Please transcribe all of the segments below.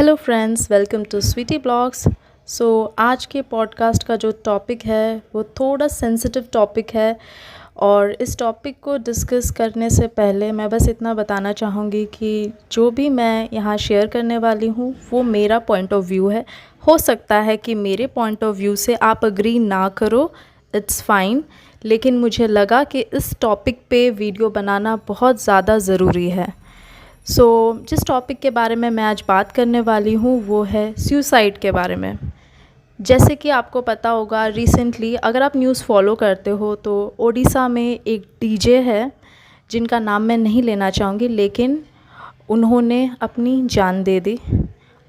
Hello friends, welcome to Sweety Blogs. आज के podcast का जो टॉपिक है वो थोड़ा सेंसिटिव टॉपिक है और इस टॉपिक को डिस्कस करने से पहले मैं बस इतना बताना चाहूँगी कि जो भी मैं यहाँ शेयर करने वाली हूँ वो मेरा पॉइंट ऑफ व्यू है। हो सकता है कि मेरे पॉइंट ऑफ व्यू से आप अग्री ना करो, इट्स फाइन, लेकिन मुझे लगा कि इस टॉपिक पे वीडियो बनाना बहुत ज़्यादा ज़रूरी है। जिस टॉपिक के बारे में मैं आज बात करने वाली हूँ वो है सुसाइड के बारे में। जैसे कि आपको पता होगा, रिसेंटली अगर आप न्यूज़ फॉलो करते हो तो ओडिशा में एक डीजे है जिनका नाम मैं नहीं लेना चाहूँगी, लेकिन उन्होंने अपनी जान दे दी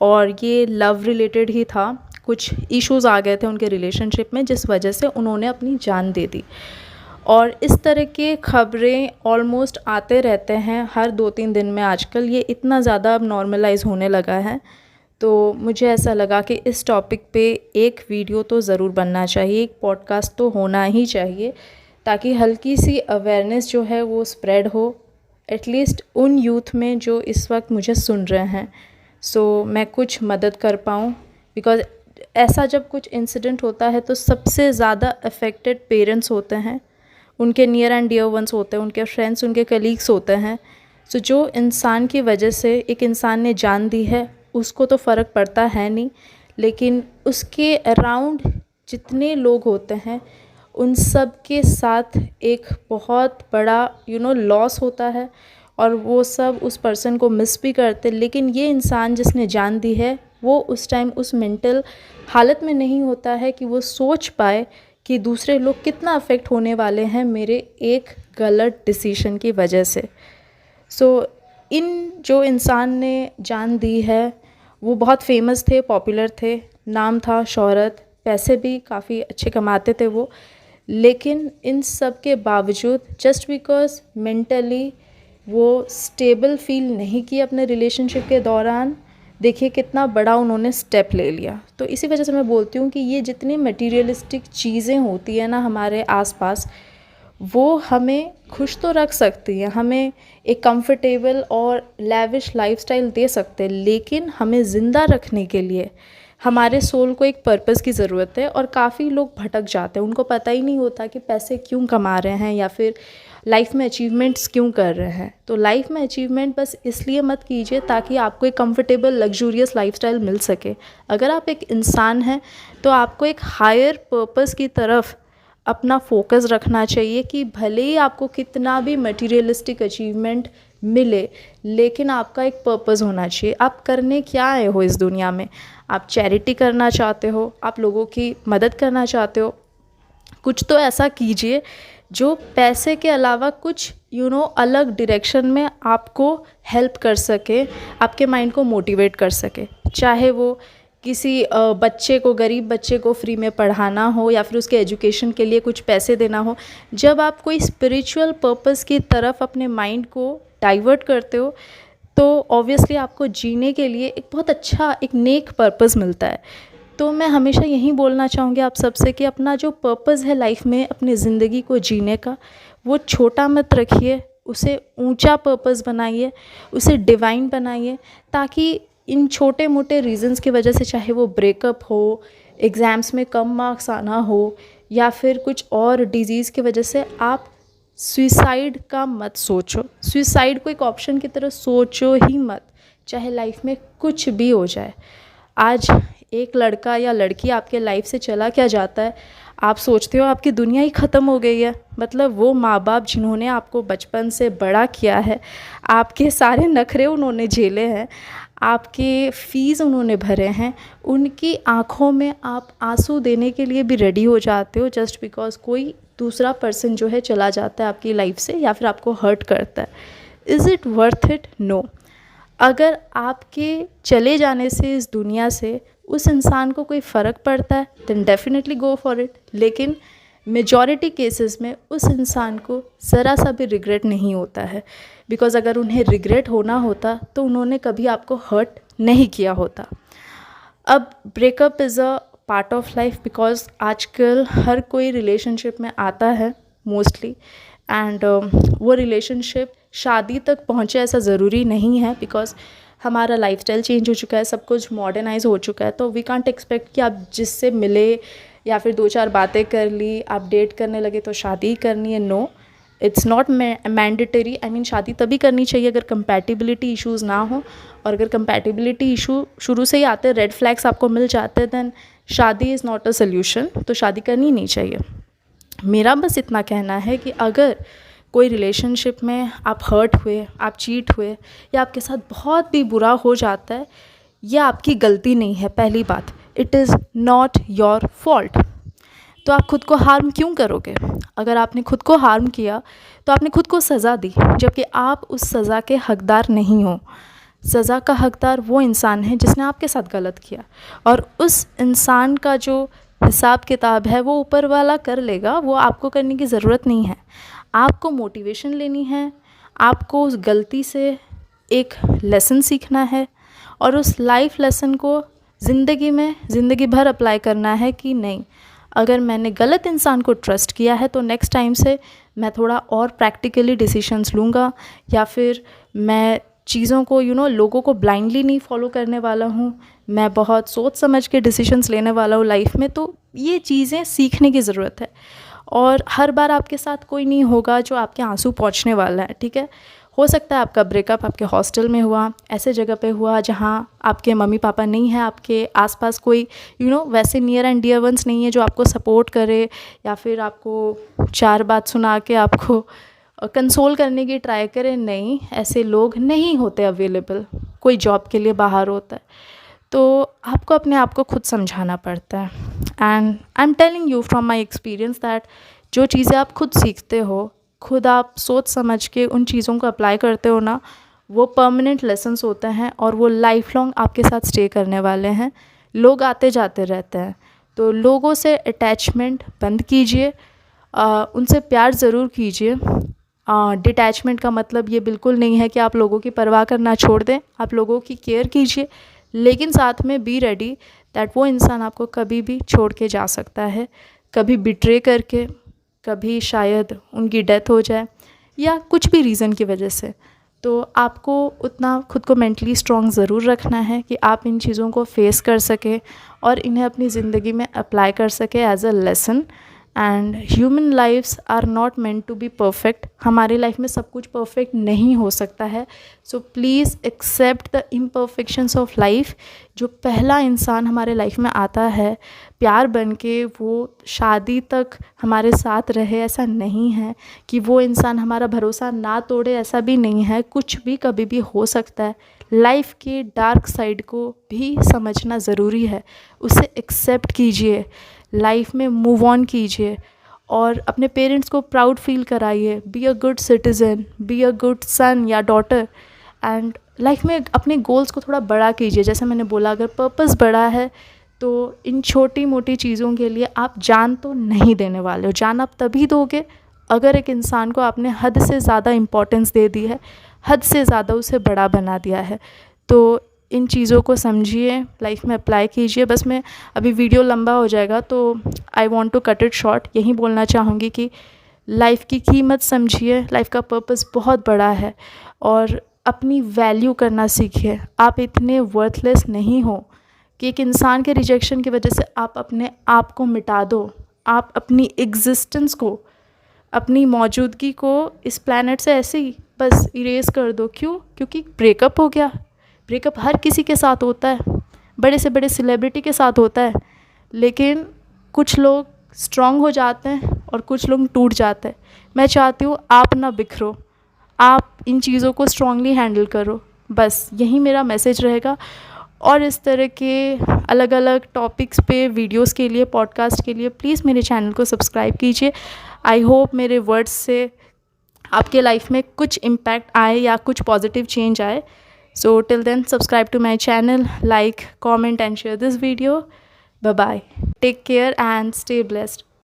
और ये लव रिलेटेड ही था। कुछ इश्यूज़ आ गए थे उनके रिलेशनशिप में जिस वजह से उन्होंने अपनी जान दे दी। और इस तरह के ख़बरें ऑलमोस्ट आते रहते हैं हर 2-3 दिन में। आजकल ये इतना ज़्यादा अब नॉर्मलाइज़ होने लगा है, तो मुझे ऐसा लगा कि इस टॉपिक पे एक वीडियो तो ज़रूर बनना चाहिए, एक पॉडकास्ट तो होना ही चाहिए, ताकि हल्की सी अवेयरनेस जो है वो स्प्रेड हो एटलीस्ट उन यूथ में जो इस वक्त मुझे सुन रहे हैं। मैं कुछ मदद कर पाऊँ, बिकॉज़ ऐसा जब कुछ इंसिडेंट होता है तो सबसे ज़्यादा अफेक्टेड पेरेंट्स होते हैं, उनके नियर एंड डियर वंस होते हैं, उनके फ्रेंड्स, उनके कलीग्स होते हैं। जो इंसान की वजह से एक इंसान ने जान दी है उसको तो फ़र्क पड़ता है नहीं, लेकिन उसके अराउंड जितने लोग होते हैं उन सब के साथ एक बहुत बड़ा लॉस होता है और वो सब उस पर्सन को मिस भी करते। लेकिन ये इंसान जिसने जान दी है वो उस टाइम उस मेंटल हालत में नहीं होता है कि वो सोच पाए कि दूसरे लोग कितना अफेक्ट होने वाले हैं मेरे एक गलत डिसीजन की वजह से। इन जो इंसान ने जान दी है वो बहुत फेमस थे, पॉपुलर थे, नाम था, शोहरत, पैसे भी काफ़ी अच्छे कमाते थे वो। लेकिन इन सब के बावजूद जस्ट बिकॉज मेंटली वो स्टेबल फील नहीं किए अपने रिलेशनशिप के दौरान, देखिए कितना बड़ा उन्होंने स्टेप ले लिया। तो इसी वजह से मैं बोलती हूँ कि ये जितनी मटीरियलिस्टिक चीज़ें होती हैं ना हमारे आसपास, वो हमें खुश तो रख सकती हैं, हमें एक कंफर्टेबल और लैविश लाइफस्टाइल दे सकते हैं, लेकिन हमें ज़िंदा रखने के लिए हमारे सोल को एक पर्पस की ज़रूरत है। और काफ़ी लोग भटक जाते हैं, उनको पता ही नहीं होता कि पैसे क्यों कमा रहे हैं या फिर लाइफ में अचीवमेंट्स क्यों कर रहे हैं। तो लाइफ में अचीवमेंट बस इसलिए मत कीजिए ताकि आपको एक कंफर्टेबल लग्जूरियस लाइफस्टाइल मिल सके। अगर आप एक इंसान हैं तो आपको एक हायर पर्पस की तरफ अपना फोकस रखना चाहिए कि भले ही आपको कितना भी मटेरियलिस्टिक अचीवमेंट मिले, लेकिन आपका एक पर्पस होना चाहिए। आप करने क्या आए हो इस दुनिया में? आप चैरिटी करना चाहते हो, आप लोगों की मदद करना चाहते हो, कुछ तो ऐसा कीजिए जो पैसे के अलावा कुछ अलग डायरेक्शन में आपको हेल्प कर सके, आपके माइंड को मोटिवेट कर सके। चाहे वो किसी बच्चे को, गरीब बच्चे को फ्री में पढ़ाना हो या फिर उसके एजुकेशन के लिए कुछ पैसे देना हो। जब आप कोई स्पिरिचुअल पर्पस की तरफ अपने माइंड को डाइवर्ट करते हो तो ऑब्वियसली आपको जीने के लिए एक बहुत अच्छा, एक नेक पर्पस मिलता है। तो मैं हमेशा यही बोलना चाहूँगी आप सबसे कि अपना जो पर्पस है लाइफ में, अपनी ज़िंदगी को जीने का, वो छोटा मत रखिए, उसे ऊंचा पर्पस बनाइए, उसे डिवाइन बनाइए, ताकि इन छोटे मोटे रीज़न्स की वजह से, चाहे वो ब्रेकअप हो, एग्ज़ाम्स में कम मार्क्स आना हो या फिर कुछ और डिज़ीज़ की वजह से, आप सुसाइड का मत सोचो। सुसाइड को एक ऑप्शन की तरह सोचो ही मत, चाहे लाइफ में कुछ भी हो जाए। आज एक लड़का या लड़की आपके लाइफ से चला क्या जाता है, आप सोचते हो आपकी दुनिया ही ख़त्म हो गई है। मतलब वो माँ बाप जिन्होंने आपको बचपन से बड़ा किया है, आपके सारे नखरे उन्होंने झेले हैं, आपके फ़ीस उन्होंने भरे हैं, उनकी आँखों में आप आंसू देने के लिए भी रेडी हो जाते हो जस्ट बिकॉज कोई दूसरा पर्सन जो है चला जाता है आपकी लाइफ से या फिर आपको हर्ट करता है। Is it worth it? No. अगर आपके चले जाने से इस दुनिया से उस इंसान को कोई फ़र्क पड़ता है then definitely go for it, लेकिन मेजॉरिटी केसेस में उस इंसान को ज़रा सा भी रिग्रेट नहीं होता है, बिकॉज़ अगर उन्हें रिग्रेट होना होता तो उन्होंने कभी आपको हर्ट नहीं किया होता। अब breakup is a part of life, because आजकल हर कोई रिलेशनशिप में आता है मोस्टली, एंड वो रिलेशनशिप शादी तक पहुँचे ऐसा ज़रूरी नहीं है, बिकॉज़ हमारा लाइफस्टाइल चेंज हो चुका है, सब कुछ मॉडर्नाइज हो चुका है, तो वी कांट एक्सपेक्ट कि आप जिससे मिले या फिर 2-4 बातें कर ली, आप डेट करने लगे तो शादी ही करनी है। No, it's not mandatory. I mean शादी तभी करनी चाहिए अगर कंपैटिबिलिटी इश्यूज़ ना हो, और अगर कंपैटिबिलिटी इशू शुरू से ही आते हैं, रेड फ्लैग्स आपको मिल जाते हैं, देन शादी इज़ नॉट अ सोल्यूशन, तो शादी करनी नहीं चाहिए। मेरा बस इतना कहना है कि अगर कोई रिलेशनशिप में आप हर्ट हुए, आप चीट हुए, या आपके साथ बहुत भी बुरा हो जाता है, यह आपकी गलती नहीं है। पहली बात, it is not your fault. तो आप खुद को हार्म क्यों करोगे? अगर आपने खुद को हार्म किया तो आपने खुद को सज़ा दी, जबकि आप उस सज़ा के हकदार नहीं हो। सज़ा का हकदार वो इंसान है जिसने आपके साथ गलत किया, और उस इंसान का जो हिसाब किताब है वो ऊपर वाला कर लेगा, वो आपको करने की ज़रूरत नहीं है। आपको मोटिवेशन लेनी है, आपको उस गलती से एक लेसन सीखना है, और उस लाइफ लेसन को ज़िंदगी में ज़िंदगी भर अप्लाई करना है कि नहीं, अगर मैंने गलत इंसान को ट्रस्ट किया है तो नेक्स्ट टाइम से मैं थोड़ा और प्रैक्टिकली डिसीशंस लूँगा, या फिर मैं चीज़ों को लोगों को ब्लाइंडली नहीं फॉलो करने वाला हूँ, मैं बहुत सोच समझ के डिसीशंस लेने वाला हूँ लाइफ में। तो ये चीज़ें सीखने की ज़रूरत है, और हर बार आपके साथ कोई नहीं होगा जो आपके आंसू पोंछने वाला है, ठीक है। हो सकता है आपका ब्रेकअप आपके हॉस्टल में हुआ, ऐसे जगह पे हुआ जहाँ आपके मम्मी पापा नहीं हैं, आपके आसपास कोई वैसे नियर एंड डियर वंस नहीं है जो आपको सपोर्ट करे, या फिर आपको 4 बात सुना के आपको कंसोल करने की ट्राई करे। नहीं, ऐसे लोग नहीं होते अवेलेबल, कोई जॉब के लिए बाहर होता है, तो आपको अपने आप को खुद समझाना पड़ता है। And I am telling you from my experience that जो चीज़ें आप खुद सीखते हो, खुद आप सोच समझ के उन चीज़ों को अप्लाई करते हो ना, वो परमानेंट लेसन्स होते हैं, और वो लाइफ लॉन्ग आपके साथ स्टे करने वाले हैं। लोग आते जाते रहते हैं, तो लोगों से अटैचमेंट बंद कीजिए, उनसे प्यार ज़रूर कीजिए। डिटैचमेंट का मतलब ये बिल्कुल नहीं है कि आप लोगों की परवाह करना छोड़ दें, आप लोगों की केयर कीजिए, लेकिन साथ में बी रेडी दैट वो इंसान आपको कभी भी छोड़ के जा सकता है, कभी बिट्रे करके, कभी शायद उनकी डेथ हो जाए, या कुछ भी रीज़न की वजह से। तो आपको उतना खुद को मेंटली स्ट्रॉन्ग ज़रूर रखना है कि आप इन चीज़ों को फेस कर सकें और इन्हें अपनी ज़िंदगी में अप्लाई कर सकें as a lesson. And human lifes are not meant to be perfect. हमारी लाइफ में सब कुछ परफेक्ट नहीं हो सकता है, so please accept the imperfections of life. जो पहला इंसान हमारे लाइफ में आता है प्यार बन के, वो शादी तक हमारे साथ रहे, ऐसा नहीं है कि वो इंसान हमारा भरोसा ना तोड़े, ऐसा भी नहीं है। कुछ भी कभी भी हो सकता है। लाइफ के डार्क साइड को भी समझना ज़रूरी है, उसे एक्सेप्ट कीजिए, लाइफ में मूव ऑन कीजिए, और अपने पेरेंट्स को प्राउड फील कराइए। Be a good citizen, be a good son या डॉटर, एंड लाइफ में अपने गोल्स को थोड़ा बड़ा कीजिए। जैसे मैंने बोला, अगर पर्पस बड़ा है तो इन छोटी मोटी चीज़ों के लिए आप जान तो नहीं देने वाले हो। जान आप तभी दोगे अगर एक इंसान को आपने हद से ज़्यादा इम्पोर्टेंस दे दी है, हद से ज़्यादा उसे बड़ा बना दिया है। तो इन चीज़ों को समझिए, लाइफ में अप्लाई कीजिए। बस मैं अभी वीडियो लंबा हो जाएगा तो I want to cut it short. यही बोलना चाहूँगी कि लाइफ की कीमत समझिए, लाइफ का पर्पस बहुत बड़ा है, और अपनी वैल्यू करना सीखिए। आप इतने वर्थलेस नहीं हो कि एक इंसान के रिजेक्शन की वजह से आप अपने आप को मिटा दो, आप अपनी एग्जिस्टेंस को, अपनी मौजूदगी को इस प्लैनेट से ऐसे ही बस इरेज कर दो। क्यों? क्योंकि ब्रेकअप हो गया। ब्रेकअप हर किसी के साथ होता है, बड़े से बड़े सेलिब्रिटी के साथ होता है, लेकिन कुछ लोग स्ट्रॉन्ग हो जाते हैं और कुछ लोग टूट जाते हैं। मैं चाहती हूँ आप ना बिखरो, आप इन चीज़ों को स्ट्रांगली हैंडल करो। बस यही मेरा मैसेज रहेगा। और इस तरह के अलग अलग टॉपिक्स पे वीडियोस के लिए, पॉडकास्ट के लिए प्लीज़ मेरे चैनल को सब्सक्राइब कीजिए। आई होप मेरे वर्ड्स से आपके लाइफ में कुछ इम्पैक्ट आए या कुछ पॉजिटिव चेंज आए। So till then, subscribe to my channel, like, comment and share this video. Bye bye. Take care and stay blessed.